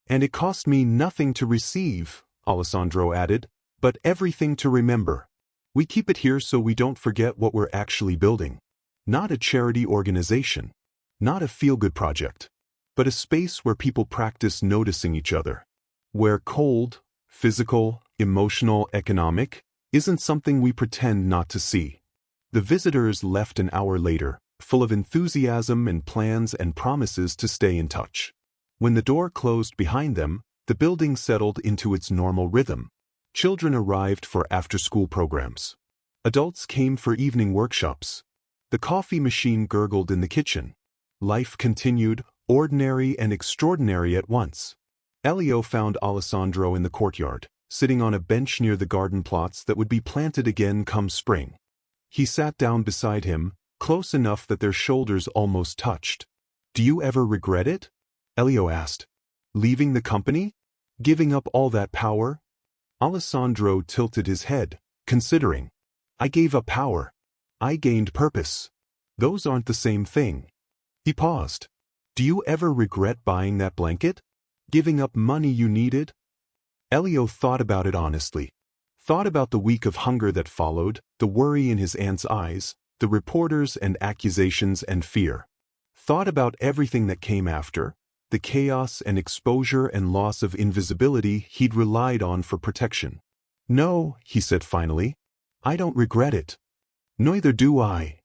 Speaker 1: And it cost me nothing to receive, Alessandro added, but everything to remember. We keep it here so we don't forget what we're actually building. Not a charity organization, not a feel-good project, but a space where people practice noticing each other. Where cold, physical, emotional, economic, isn't something we pretend not to see. The visitors left an hour later, full of enthusiasm and plans and promises to stay in touch. When the door closed behind them, the building settled into its normal rhythm. Children arrived for after-school programs. Adults came for evening workshops. The coffee machine gurgled in the kitchen. Life continued, ordinary and extraordinary at once. Elio found Alessandro in the courtyard, sitting on a bench near the garden plots that would be planted again come spring. He sat down beside him, close enough that their shoulders almost touched. "Do you ever regret it?" Elio asked. "Leaving the company? Giving up all that power?" Alessandro tilted his head, considering. "I gave up power. I gained purpose. Those aren't the same thing." He paused. "Do you ever regret buying that blanket? Giving up money you needed?" Elio thought about it honestly. Thought about the week of hunger that followed, the worry in his aunt's eyes, the reporters and accusations and fear. Thought about everything that came after, the chaos and exposure and loss of invisibility he'd relied on for protection. "No," he said finally. "I don't regret it. Neither do I."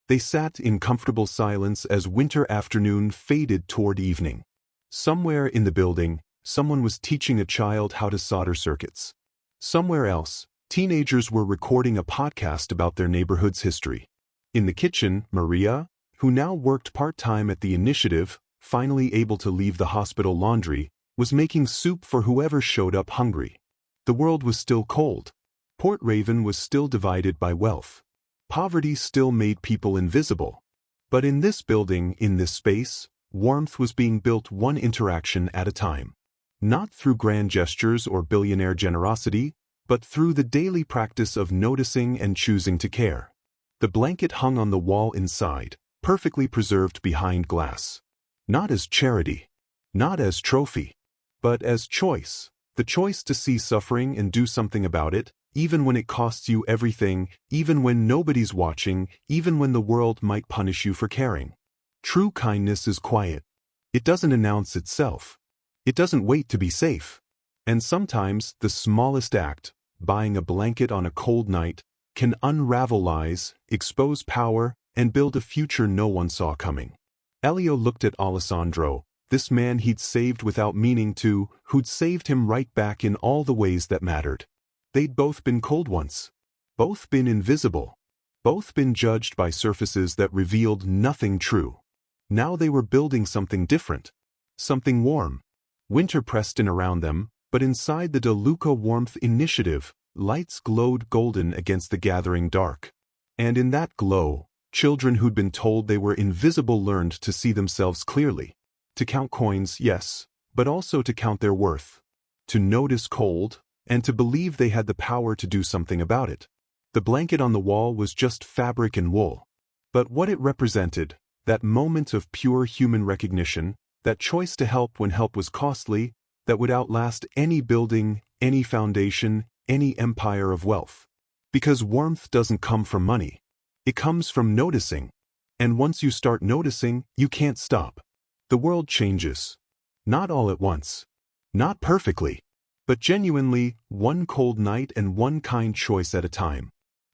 Speaker 1: They sat in comfortable silence as winter afternoon faded toward evening. Somewhere in the building, someone was teaching a child how to solder circuits. Somewhere else, teenagers were recording a podcast about their neighborhood's history. In the kitchen, Maria, who now worked part-time at the initiative, finally able to leave the hospital laundry, was making soup for whoever showed up hungry. The world was still cold. Port Raven was still divided by wealth. Poverty still made people invisible. But in this building, in this space, warmth was being built one interaction at a time. Not through grand gestures or billionaire generosity, but through the daily practice of noticing and choosing to care. The blanket hung on the wall inside, perfectly preserved behind glass. Not as charity, not as trophy, but as choice. The choice to see suffering and do something about it, even when it costs you everything, even when nobody's watching, even when the world might punish you for caring. True kindness is quiet. It doesn't announce itself. It doesn't wait to be safe. And sometimes the smallest act, buying a blanket on a cold night, can unravel lies, expose power, and build a future no one saw coming. Elio looked at Alessandro, this man he'd saved without meaning to, who'd saved him right back in all the ways that mattered. They'd both been cold once. Both been invisible. Both been judged by surfaces that revealed nothing true. Now they were building something different. Something warm. Winter pressed in around them, but inside the De Luca Warmth Initiative, lights glowed golden against the gathering dark. And in that glow, children who'd been told they were invisible learned to see themselves clearly. To count coins, yes, but also to count their worth. To notice cold, and to believe they had the power to do something about it. The blanket on the wall was just fabric and wool. But what it represented, that moment of pure human recognition, that choice to help when help was costly, that would outlast any building, any foundation, any empire of wealth. Because warmth doesn't come from money. It comes from noticing. And once you start noticing, you can't stop. The world changes. Not all at once. Not perfectly. But genuinely, one cold night and one kind choice at a time.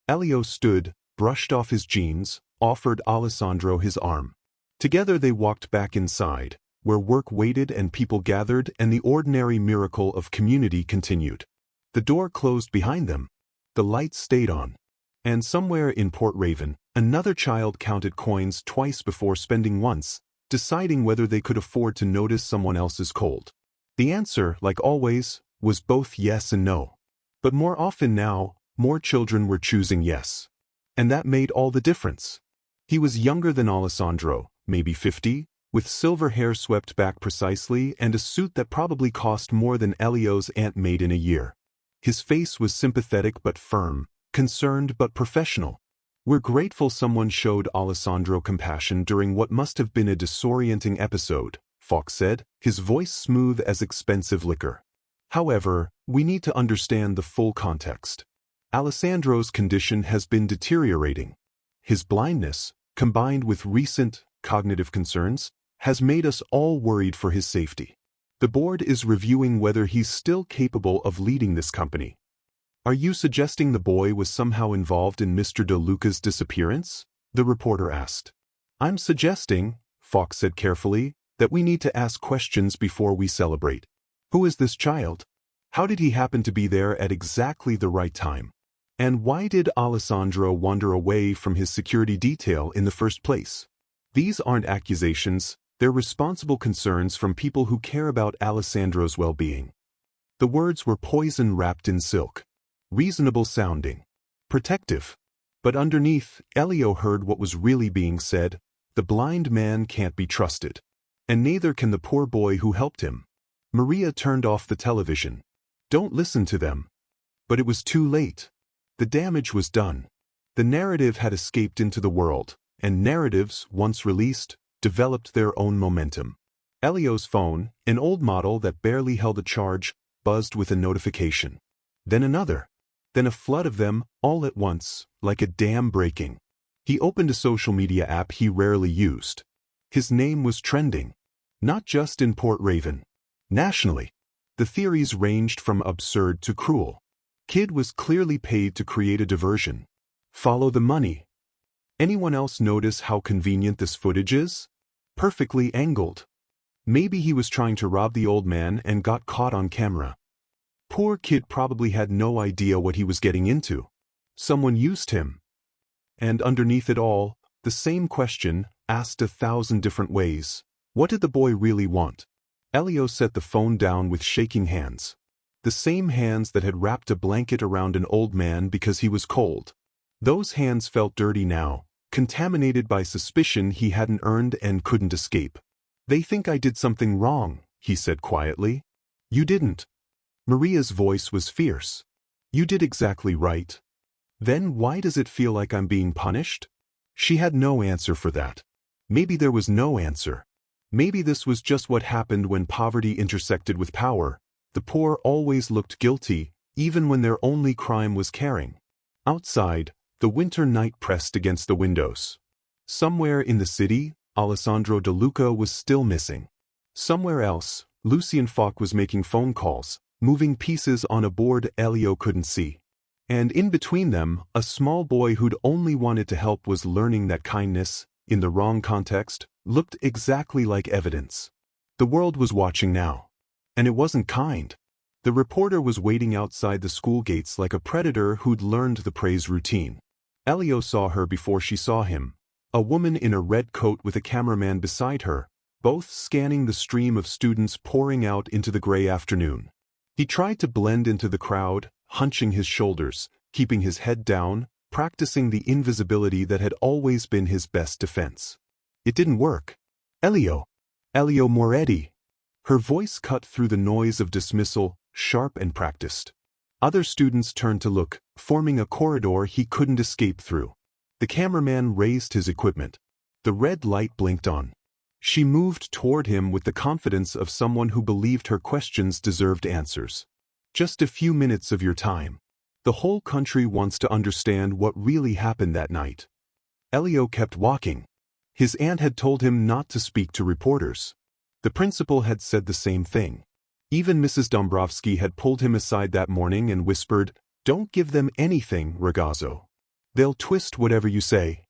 Speaker 1: Elio stood, brushed off his jeans, offered Alessandro his arm. Together they walked back inside, where work waited and people gathered and the ordinary miracle of community continued. The door closed behind them. The lights stayed on. And somewhere in Port Raven, another child counted coins twice before spending once, deciding whether they could afford to notice someone else's cold. The answer, like always, was both yes and no. But more often now, more children were choosing yes. And that made all the difference. He was younger than Alessandro, maybe 50, with silver hair swept back precisely and a suit that probably cost more than Elio's aunt made in a year. His face was sympathetic but firm, concerned but professional. We're grateful someone showed Alessandro compassion during what must have been a disorienting episode, Fox said, his voice smooth as expensive liquor. However, we need to understand the full context. Alessandro's condition has been deteriorating. His blindness, combined with recent cognitive concerns, has made us all worried for his safety. The board is reviewing whether he's still capable of leading this company. Are you suggesting the boy was somehow involved in Mr. De Luca's disappearance? The reporter asked. I'm suggesting, Fox said carefully, that we need to ask questions before we celebrate. Who is this child? How did he happen to be there at exactly the right time? And why did Alessandro wander away from his security detail in the first place? These aren't accusations, they're responsible concerns from people who care about Alessandro's well-being. The words were poison wrapped in silk. Reasonable sounding. Protective. But underneath, Elio heard what was really being said. The blind man can't be trusted. And neither can the poor boy who helped him. Maria turned off the television. Don't listen to them. But it was too late. The damage was done. The narrative had escaped into the world, and narratives, once released, developed their own momentum. Elio's phone, an old model that barely held a charge, buzzed with a notification. Then another. Then a flood of them, all at once, like a dam breaking. He opened a social media app he rarely used. His name was trending. Not just in Port Raven. Nationally. The theories ranged from absurd to cruel. Kid was clearly paid to create a diversion. Follow the money. Anyone else notice how convenient this footage is? Perfectly angled. Maybe he was trying to rob the old man and got caught on camera. Poor kid probably had no idea what he was getting into. Someone used him. And underneath it all, the same question, asked 1,000 different ways. What did the boy really want? Elio set the phone down with shaking hands. The same hands that had wrapped a blanket around an old man because he was cold. Those hands felt dirty now, contaminated by suspicion he hadn't earned and couldn't escape. They think I did something wrong, he said quietly. You didn't. Maria's voice was fierce. You did exactly right. Then why does it feel like I'm being punished? She had no answer for that. Maybe there was no answer. Maybe this was just what happened when poverty intersected with power. The poor always looked guilty, even when their only crime was caring. Outside, the winter night pressed against the windows. Somewhere in the city, Alessandro De Luca was still missing. Somewhere else, Lucien Fock was making phone calls, moving pieces on a board Elio couldn't see. And in between them, a small boy who'd only wanted to help was learning that kindness, in the wrong context, looked exactly like evidence. The world was watching now. And it wasn't kind. The reporter was waiting outside the school gates like a predator who'd learned the praise routine. Elio saw her before she saw him. A woman in a red coat with a cameraman beside her, both scanning the stream of students pouring out into the gray afternoon. He tried to blend into the crowd, hunching his shoulders, keeping his head down, practicing the invisibility that had always been his best defense. It didn't work. Elio Moretti. Her voice cut through the noise of dismissal, sharp and practiced. Other students turned to look, forming a corridor he couldn't escape through. The cameraman raised his equipment. The red light blinked on. She moved toward him with the confidence of someone who believed her questions deserved answers. Just a few minutes of your time. The whole country wants to understand what really happened that night. Elio kept walking. His aunt had told him not to speak to reporters. The principal had said the same thing. Even Mrs. Dombrowski had pulled him aside that morning and whispered, "Don't give them anything, Ragazzo. They'll twist whatever you say."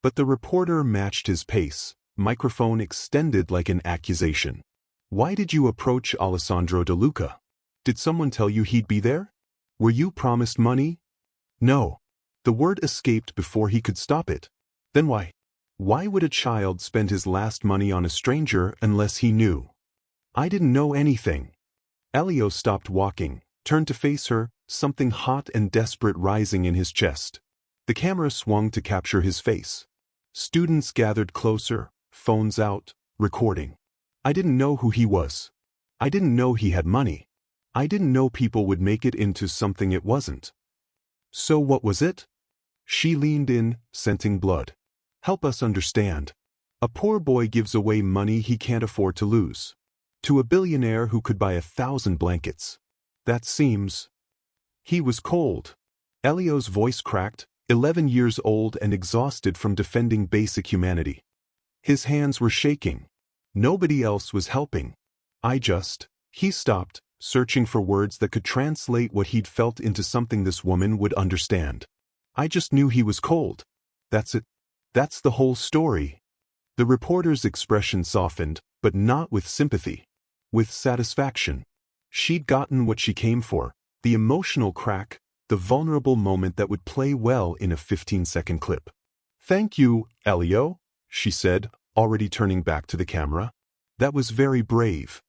Speaker 1: But the reporter matched his pace, microphone extended like an accusation. "Why did you approach Alessandro De Luca? Did someone tell you he'd be there? Were you promised money?" "No." The word escaped before he could stop it. "Then why? Why would a child spend his last money on a stranger unless he knew?" "I didn't know anything." Elio stopped walking, turned to face her, something hot and desperate rising in his chest. The camera swung to capture his face. Students gathered closer, phones out, recording. "I didn't know who he was. I didn't know he had money. I didn't know people would make it into something it wasn't." So what was it? She leaned in, scenting blood. Help us understand. A poor boy gives away money he can't afford to lose. To a billionaire who could buy 1,000 blankets. That seems... He was cold. Elio's voice cracked, 11 years old and exhausted from defending basic humanity. His hands were shaking. Nobody else was helping. He stopped, searching for words that could translate what he'd felt into something this woman would understand. I just knew he was cold. That's it. That's the whole story. The reporter's expression softened, but not with sympathy. With satisfaction. She'd gotten what she came for, the emotional crack, the vulnerable moment that would play well in a 15-second clip. Thank you, Elio, she said, already turning back to the camera. That was very brave.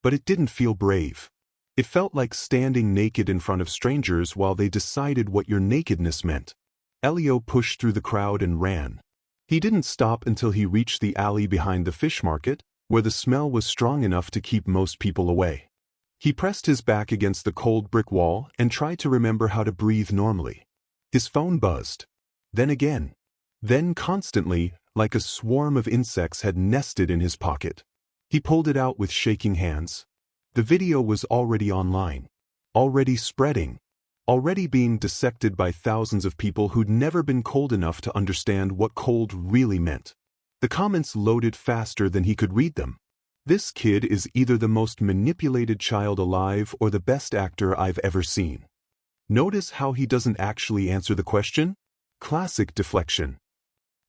Speaker 1: But it didn't feel brave. It felt like standing naked in front of strangers while they decided what your nakedness meant. Elio pushed through the crowd and ran. He didn't stop until he reached the alley behind the fish market, where the smell was strong enough to keep most people away. He pressed his back against the cold brick wall and tried to remember how to breathe normally. His phone buzzed. Then again. Then constantly, like a swarm of insects had nested in his pocket. He pulled it out with shaking hands. The video was already online. Already spreading. Already being dissected by thousands of people who'd never been cold enough to understand what cold really meant. The comments loaded faster than he could read them. This kid is either the most manipulated child alive or the best actor I've ever seen. Notice how he doesn't actually answer the question? Classic deflection.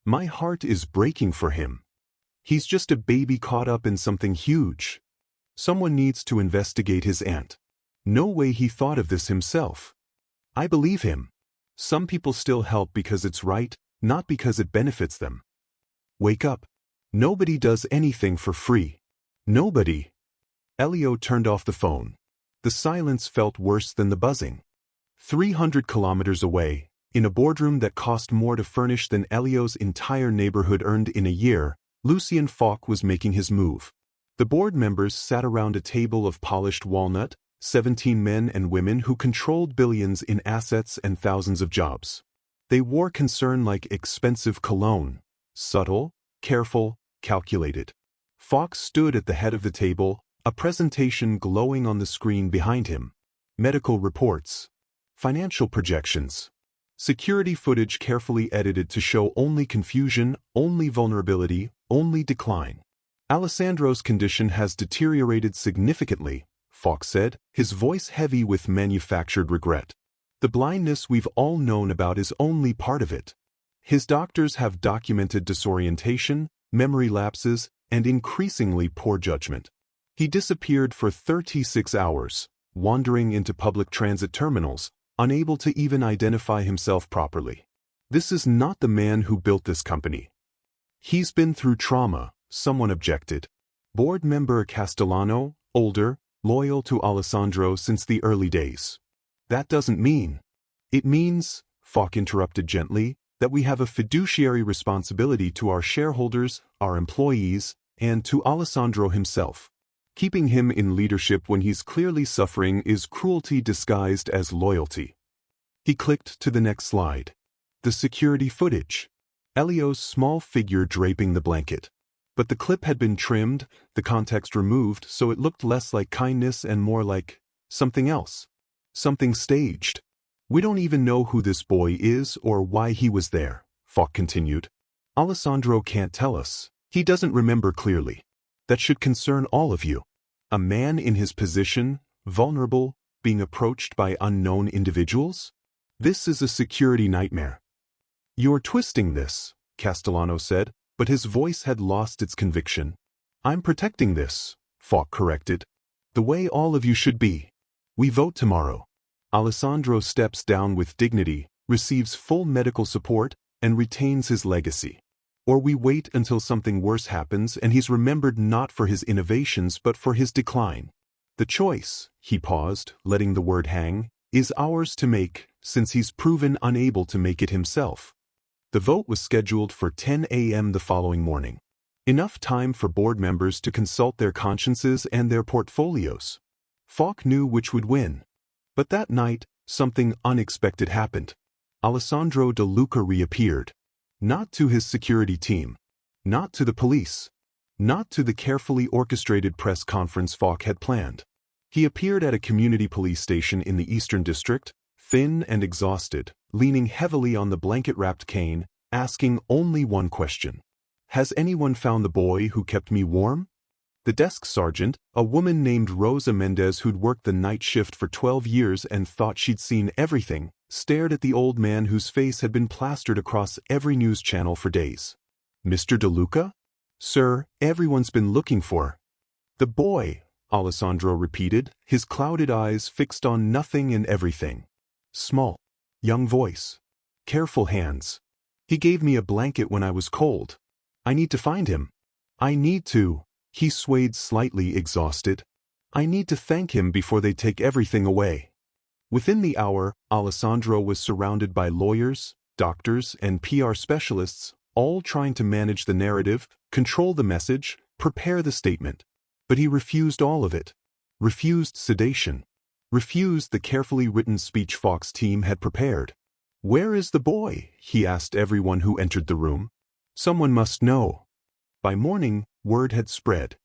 Speaker 1: My heart is breaking for him. He's just a baby caught up in something huge. Someone needs to investigate his aunt. No way he thought of this himself. I believe him. Some people still help because it's right, not because it benefits them. Wake up. Nobody does anything for free. Nobody. Elio turned off the phone. The silence felt worse than the buzzing. 300 kilometers away, in a boardroom that cost more to furnish than Elio's entire neighborhood earned in a year, Lucien Falk was making his move. The board members sat around a table of polished walnut, 17 men and women who controlled billions in assets and thousands of jobs. They wore concern like expensive cologne, subtle, careful, calculated. Fox stood at the head of the table, a presentation glowing on the screen behind him. Medical reports. Financial projections. Security footage carefully edited to show only confusion, only vulnerability, only decline. Alessandro's condition has deteriorated significantly, Fox said, his voice heavy with manufactured regret. The blindness we've all known about is only part of it. His doctors have documented disorientation, memory lapses, and increasingly poor judgment. He disappeared for 36 hours, wandering into public transit terminals, unable to even identify himself properly. This is not the man who built this company. He's been through trauma, someone objected. Board member Castellano, older, loyal to Alessandro since the early days. That doesn't mean. It means, Falk interrupted gently, that we have a fiduciary responsibility to our shareholders, our employees, and to Alessandro himself. Keeping him in leadership when he's clearly suffering is cruelty disguised as loyalty. He clicked to the next slide. The security footage. Elio's small figure draping the blanket. But the clip had been trimmed, the context removed, so it looked less like kindness and more like something else. Something staged. We don't even know who this boy is or why he was there, Falk continued. Alessandro can't tell us. He doesn't remember clearly. That should concern all of you. A man in his position, vulnerable, being approached by unknown individuals? This is a security nightmare. You're twisting this, Castellano said, but his voice had lost its conviction. I'm protecting this, Falk corrected. The way all of you should be. We vote tomorrow. Alessandro steps down with dignity, receives full medical support, and retains his legacy. Or we wait until something worse happens and he's remembered not for his innovations but for his decline. The choice, he paused, letting the word hang, is ours to make, since he's proven unable to make it himself. The vote was scheduled for 10 a.m. the following morning. Enough time for board members to consult their consciences and their portfolios. Falk knew which would win. But that night, something unexpected happened. Alessandro De Luca reappeared. Not to his security team. Not to the police. Not to the carefully orchestrated press conference Falk had planned. He appeared at a community police station in the Eastern District, thin and exhausted, leaning heavily on the blanket-wrapped cane, asking only one question. Has anyone found the boy who kept me warm? The desk sergeant, a woman named Rosa Mendez who'd worked the night shift for 12 years and thought she'd seen everything, stared at the old man whose face had been plastered across every news channel for days. Mr. De Luca? Sir, everyone's been looking for. The boy, Alessandro repeated, his clouded eyes fixed on nothing and everything. Small. Young voice. Careful hands. He gave me a blanket when I was cold. I need to find him. I need to. He swayed slightly exhausted. I need to thank him before they take everything away. Within the hour, Alessandro was surrounded by lawyers, doctors, and PR specialists, all trying to manage the narrative, control the message, prepare the statement. But he refused all of it. Refused sedation. Refused the carefully written speech Falk's team had prepared. Where is the boy? He asked everyone who entered the room. Someone must know. By morning, word had spread.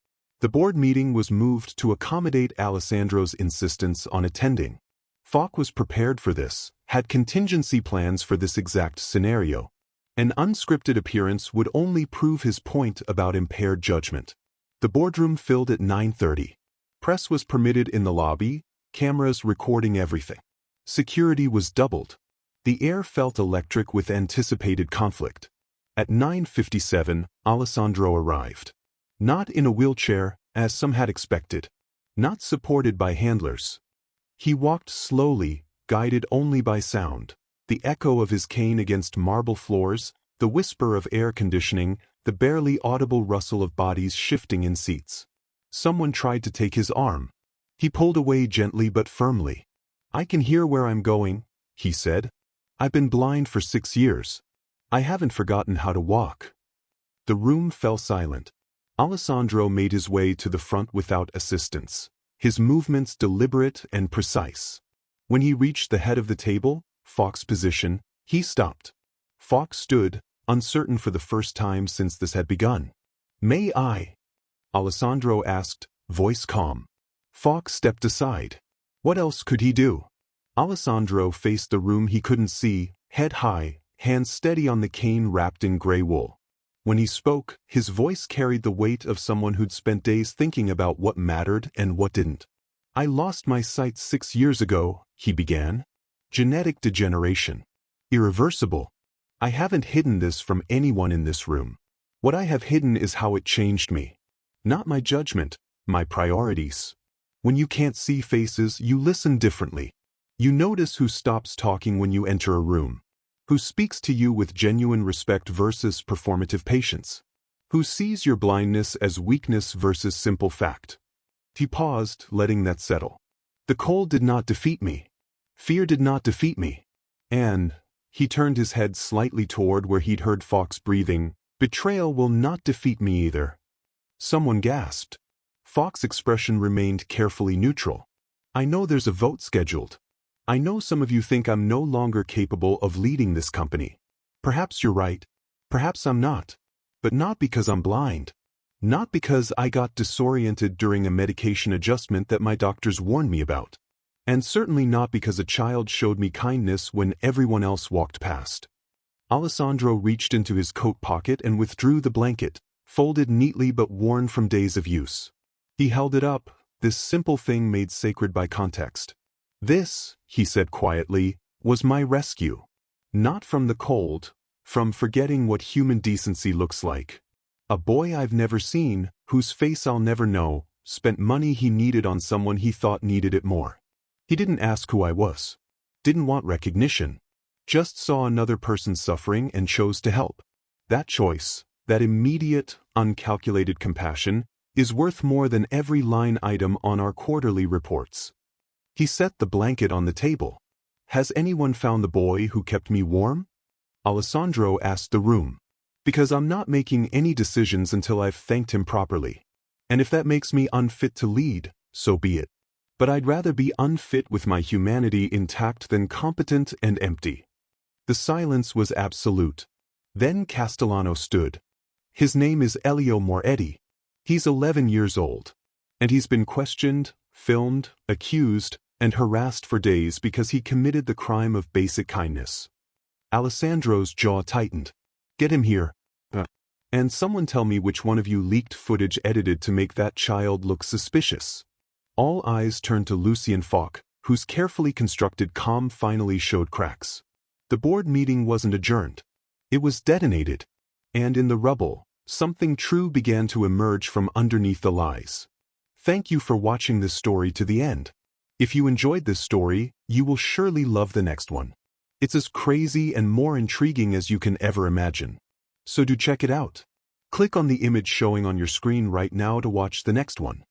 Speaker 1: The board meeting was moved to accommodate Alessandro's insistence on attending. Falk was prepared for this, had contingency plans for this exact scenario. An unscripted appearance would only prove his point about impaired judgment. The boardroom filled at 9:30. Press was permitted in the lobby, cameras recording everything. Security was doubled. The air felt electric with anticipated conflict. At 9:57, Alessandro arrived. Not in a wheelchair, as some had expected. Not supported by handlers. He walked slowly, guided only by sound. The echo of his cane against marble floors, the whisper of air conditioning, the barely audible rustle of bodies shifting in seats. Someone tried to take his arm. He pulled away gently but firmly. I can hear where I'm going, he said. I've been blind for 6 years. I haven't forgotten how to walk. The room fell silent. Alessandro made his way to the front without assistance, his movements deliberate and precise. When he reached the head of the table, Falk's position, he stopped. Falk stood, uncertain for the first time since this had begun. May I? Alessandro asked, voice calm. Falk stepped aside. What else could he do? Alessandro faced the room he couldn't see, head high, hands steady on the cane wrapped in gray wool. When he spoke, his voice carried the weight of someone who'd spent days thinking about what mattered and what didn't. I lost my sight 6 years ago, he began. Genetic degeneration. Irreversible. I haven't hidden this from anyone in this room. What I have hidden is how it changed me. Not my judgment, my priorities. When you can't see faces, you listen differently. You notice who stops talking when you enter a room. Who speaks to you with genuine respect versus performative patience. Who sees your blindness as weakness versus simple fact. He paused, letting that settle. The cold did not defeat me. Fear did not defeat me. And, he turned his head slightly toward where he'd heard Falk's breathing, betrayal will not defeat me either. Someone gasped. Falk's expression remained carefully neutral. I know there's a vote scheduled. I know some of you think I'm no longer capable of leading this company. Perhaps you're right. Perhaps I'm not. But not because I'm blind. Not because I got disoriented during a medication adjustment that my doctors warned me about. And certainly not because a child showed me kindness when everyone else walked past. Alessandro reached into his coat pocket and withdrew the blanket, folded neatly but worn from days of use. He held it up, this simple thing made sacred by context. This, he said quietly, was my rescue. Not from the cold, from forgetting what human decency looks like. A boy I've never seen, whose face I'll never know, spent money he needed on someone he thought needed it more. He didn't ask who I was. Didn't want recognition. Just saw another person suffering and chose to help. That choice, that immediate, uncalculated compassion, is worth more than every line item on our quarterly reports. He set the blanket on the table. Has anyone found the boy who kept me warm? Alessandro asked the room. Because I'm not making any decisions until I've thanked him properly. And if that makes me unfit to lead, so be it. But I'd rather be unfit with my humanity intact than competent and empty. The silence was absolute. Then Castellano stood. His name is Elio Moretti. He's 11 years old. And he's been questioned, filmed, accused, and harassed for days because he committed the crime of basic kindness. Alessandro's jaw tightened. Get him here. And someone tell me which one of you leaked footage edited to make that child look suspicious. All eyes turned to Lucien Falk, whose carefully constructed comm finally showed cracks. The board meeting wasn't adjourned. It was detonated. And in the rubble, something true began to emerge from underneath the lies. Thank you for watching this story to the end. If you enjoyed this story, you will surely love the next one. It's as crazy and more intriguing as you can ever imagine. So do check it out. Click on the image showing on your screen right now to watch the next one.